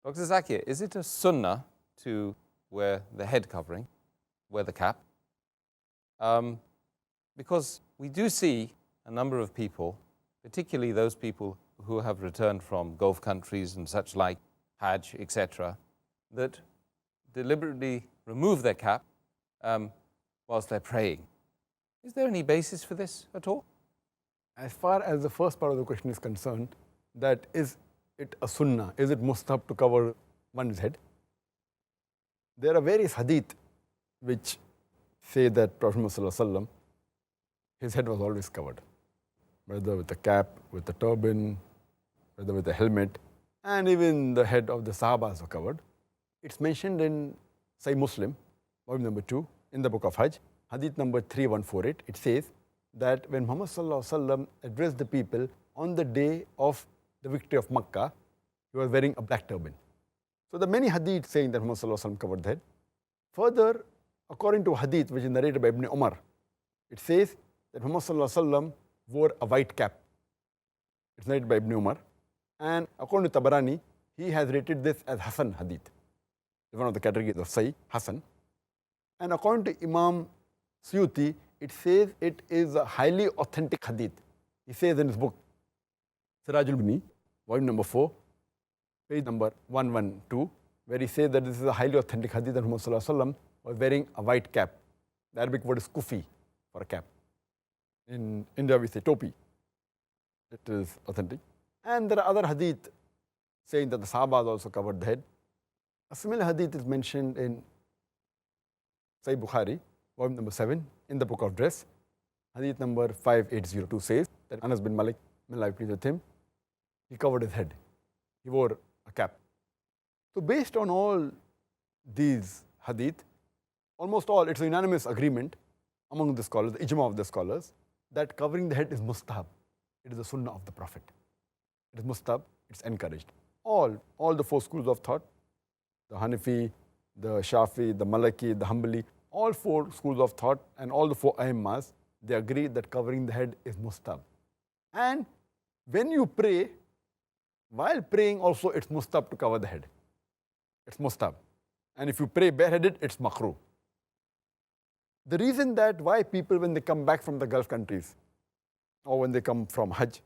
Dr. Zakir, is it a sunnah to wear the head covering, wear the cap? Because we do see a number of people, particularly those people who have returned from Gulf countries and such like, Hajj, etc., that deliberately remove their cap whilst they're praying. Is there any basis for this at all? As far as the first part of the question is concerned, that is it a sunnah? Is it mustahab to cover one's head? There are various hadith which say that Prophet Muhammad, his head was always covered, whether with a cap, with a turban, whether with a helmet, and even the head of the Sahabas were covered. It's mentioned in Sahih Muslim, volume number 2, in the book of Hajj, hadith number 3148. It says that when Muhammad addressed the people on the day of the victory of Makkah, he was wearing a black turban. So there are many hadith saying that Muhammad covered the head. Further, according to hadith which is narrated by Ibn Umar, it says that Muhammad wore a white cap. It's narrated by Ibn Umar. And according to Tabarani, he has rated this as Hasan hadith. It's one of the categories of Sahih, Hasan. And according to Imam Suyuti, it says it is a highly authentic hadith. He says in his book, Sirajul Bini, volume number 4, page number 112, where he says that this is a highly authentic hadith that Muhammad was wearing a white cap. The Arabic word is kufi for a cap. In India we say topi. It is authentic. And there are other hadith saying that the Sahabas also covered the head. A similar hadith is mentioned in Sahih Bukhari, volume number 7, in the book of dress. Hadith number 5802 says that Anas bin Malik, may Allah be pleased with him, he covered his head. He wore a cap. So based on all these hadith, almost all, it's a unanimous agreement among the scholars, the ijma of the scholars, that covering the head is mustahab. It is the sunnah of the Prophet. It is mustahab, it's encouraged. All the 4 schools of thought, the Hanafi, the Shafi, the Maliki, the Hanbali, all 4 schools of thought and all the 4 Aimmas, they agree that covering the head is mustahab. And when you pray, while praying also it's mustahab to cover the head. It's mustahab. And if you pray bareheaded, it's makruh. The reason that why people, when they come back from the Gulf countries or when they come from Hajj,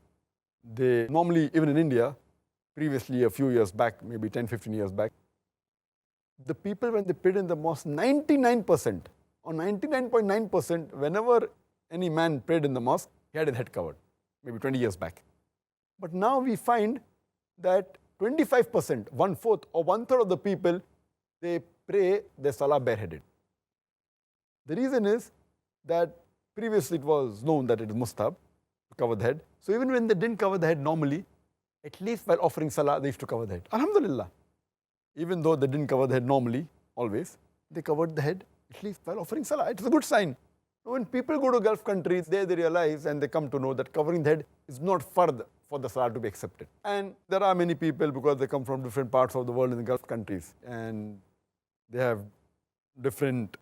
they normally, even in India, previously a few years back, maybe 10, 15 years back, the people when they prayed in the mosque, 99% or 99.9%, whenever any man prayed in the mosque, he had his head covered, maybe 20 years back. But now we find that 25%, 1/4 or 1/3 of the people, they pray their salah bareheaded. The reason is that previously it was known that it is mustahab to cover the head. So even when they didn't cover the head normally, at least while offering salah, they used to cover the head. Alhamdulillah. Even though they didn't cover the head normally, always, they covered the head at least while offering salah. It's a good sign. When people go to Gulf countries, they realize and they come to know that covering the head is not fard for the salah to be accepted. And there are many people, because they come from different parts of the world in the Gulf countries, and they have different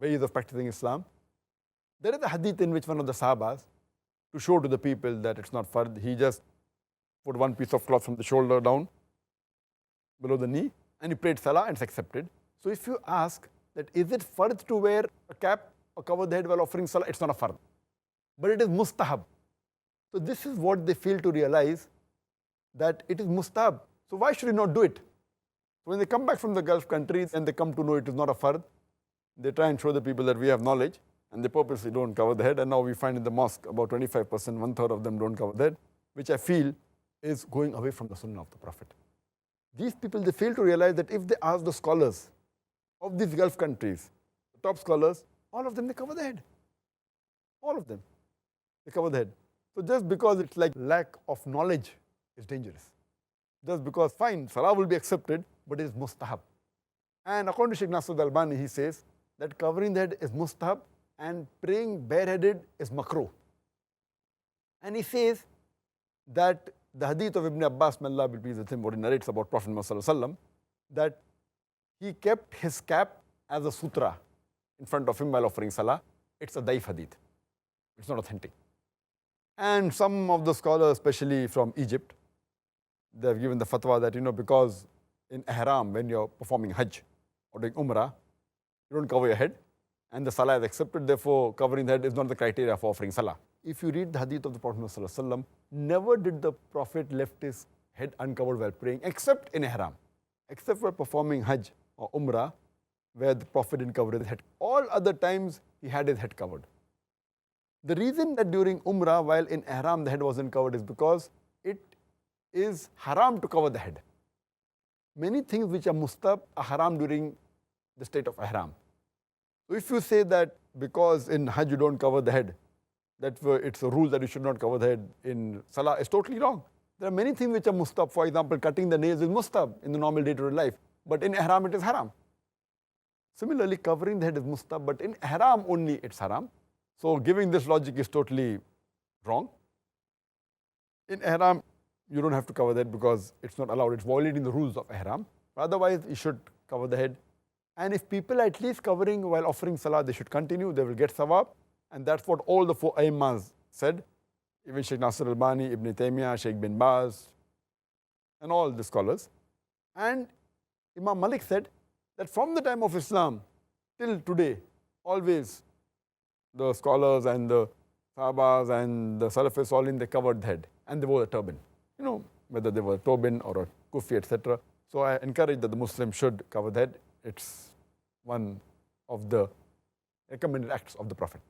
ways of practicing Islam. There is a hadith in which one of the Sahabas, to show to the people that it's not fard, he just put one piece of cloth from the shoulder down, below the knee, and he prayed salah and it's accepted. So if you ask that is it fard to wear a cap or cover the head while offering salah, it's not a fard, but it is mustahab. So this is what they fail to realize, that it is mustahab. So why should you not do it? So when they come back from the Gulf countries and they come to know it is not a fard, they try and show the people that we have knowledge, and they purposely don't cover the head. And now we find in the mosque about 25%, 1/3 of them don't cover the head, which I feel is going away from the sunnah of the Prophet. These people, they fail to realize that if they ask the scholars of these Gulf countries, the top scholars, all of them, they cover the head. All of them, they cover the head. So just because it's like lack of knowledge is dangerous. Just because, fine, salah will be accepted, but it is mustahab. And according to Sheikh Nasr al-Albani, he says that covering the head is mustahab and praying bareheaded is makruh. And he says that the hadith of Ibn Abbas, may Allah be pleased with him, what he narrates about Prophet Muhammad, that he kept his cap as a sutra in front of him while offering salah. It's a daif hadith. It's not authentic. And some of the scholars, especially from Egypt, they have given the fatwa that, because in ihram, when you're performing Hajj or doing Umrah, you don't cover your head, and the Salah is accepted, therefore covering the head is not the criteria for offering Salah. If you read the hadith of the Prophet ﷺ, never did the Prophet left his head uncovered while praying, except in ihram, except for performing Hajj or Umrah, where the Prophet didn't cover his head. All other times, he had his head covered. The reason that during Umrah, while in ihram, the head wasn't covered is because it is haram to cover the head. Many things which are mustab are haram during the state of ihram. So if you say that because in Hajj you don't cover the head, that it's a rule that you should not cover the head in Salah, is totally wrong. There are many things which are mustab. For example, cutting the nails is mustab in the normal day-to-day life, but in ihram it is haram. Similarly, covering the head is mustab, but in ihram only it's haram. So giving this logic is totally wrong. In ihram, you don't have to cover the head because it's not allowed. It's violating the rules of ihram. Otherwise, you should cover the head. And if people are at least covering while offering salah, they should continue. They will get sawab. And that's what all the 4 Aimmas said. Even Sheikh Nasir Albani, Ibn Taymiyyah, Sheikh bin Baz, and all the scholars. And Imam Malik said that from the time of Islam till today, always the scholars and the Sahabas and the Salafis, all in, they covered the head and they wore a turban. You know, whether they were a turban or a kufi, etc. So I encourage that the Muslim should cover the head. It's one of the recommended acts of the Prophet.